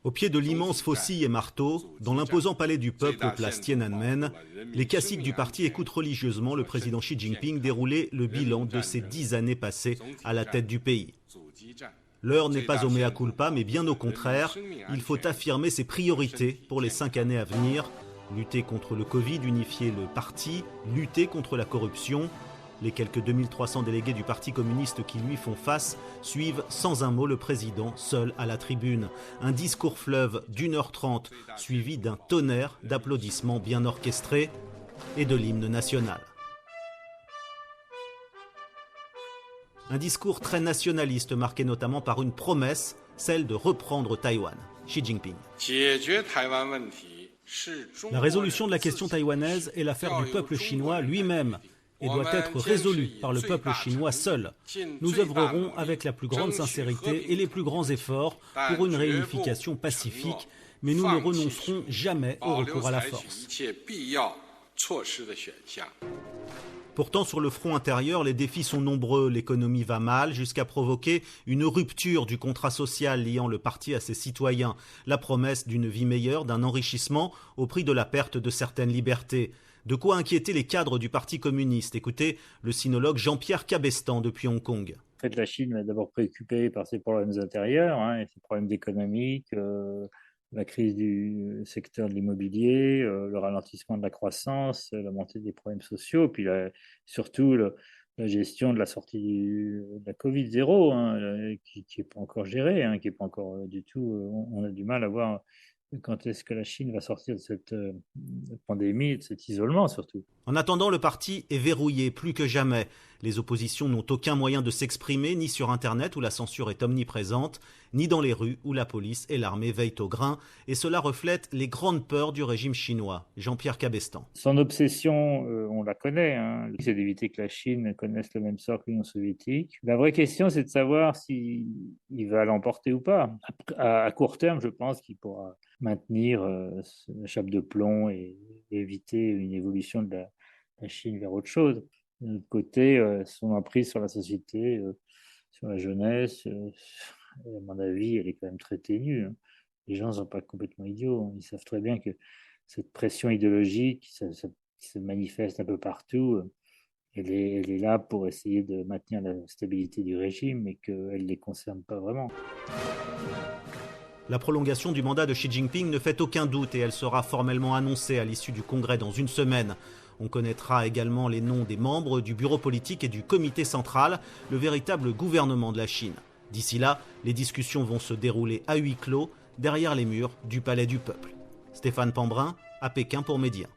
Au pied de l'immense faucille et marteau, dans l'imposant palais du peuple place Tiananmen, les caciques du parti écoutent religieusement le président Xi Jinping dérouler le bilan de ces 10 années passées à la tête du pays. L'heure n'est pas au mea culpa, mais bien au contraire, il faut affirmer ses priorités pour les 5 années à venir, lutter contre le Covid, unifier le parti, lutter contre la corruption. Les quelques 2300 délégués du Parti communiste qui lui font face suivent sans un mot le président seul à la tribune. Un discours fleuve d'1h30 suivi d'un tonnerre d'applaudissements bien orchestrés et de l'hymne national. Un discours très nationaliste marqué notamment par une promesse, celle de reprendre Taïwan. Xi Jinping. La résolution de la question taïwanaise est l'affaire du peuple chinois lui-même et doit être résolue par le peuple chinois seul. Nous œuvrerons avec la plus grande sincérité et les plus grands efforts pour une réunification pacifique, mais nous ne renoncerons jamais au recours à la force. Pourtant, sur le front intérieur, les défis sont nombreux. L'économie va mal, jusqu'à provoquer une rupture du contrat social liant le parti à ses citoyens. La promesse d'une vie meilleure, d'un enrichissement au prix de la perte de certaines libertés. De quoi inquiéter les cadres du Parti communiste. Écoutez le sinologue Jean-Pierre Cabestan depuis Hong Kong. En fait, la Chine est d'abord préoccupée par ses problèmes intérieurs, et ses problèmes économiques, la crise du secteur de l'immobilier, le ralentissement de la croissance, la montée des problèmes sociaux, puis surtout la gestion de la sortie de la Covid-0, qui n'est pas encore gérée, qui n'est pas encore du tout. On a du mal à voir quand est-ce que la Chine va sortir de cette pandémie, de cet isolement surtout. En attendant, le parti est verrouillé plus que jamais. Les oppositions n'ont aucun moyen de s'exprimer, ni sur Internet où la censure est omniprésente, ni dans les rues où la police et l'armée veillent au grain. Et cela reflète les grandes peurs du régime chinois. Jean-Pierre Cabestan. Son obsession, on la connaît, c'est d'éviter que la Chine connaisse le même sort que l'Union soviétique. La vraie question, c'est de savoir s'il va l'emporter ou pas. À court terme, je pense qu'il pourra maintenir la chape de plomb et éviter une évolution de la Chine vers autre chose. De l'autre côté, son emprise sur la société, sur la jeunesse, à mon avis, elle est quand même très ténue. Les gens ne sont pas complètement idiots. Ils savent très bien que cette pression idéologique qui se manifeste un peu partout, elle est là pour essayer de maintenir la stabilité du régime, mais qu'elle ne les concerne pas vraiment. La prolongation du mandat de Xi Jinping ne fait aucun doute et elle sera formellement annoncée à l'issue du congrès dans une semaine. On connaîtra également les noms des membres du bureau politique et du comité central, le véritable gouvernement de la Chine. D'ici là, les discussions vont se dérouler à huis clos, derrière les murs du Palais du Peuple. Stéphane Pambrin, à Pékin pour Média.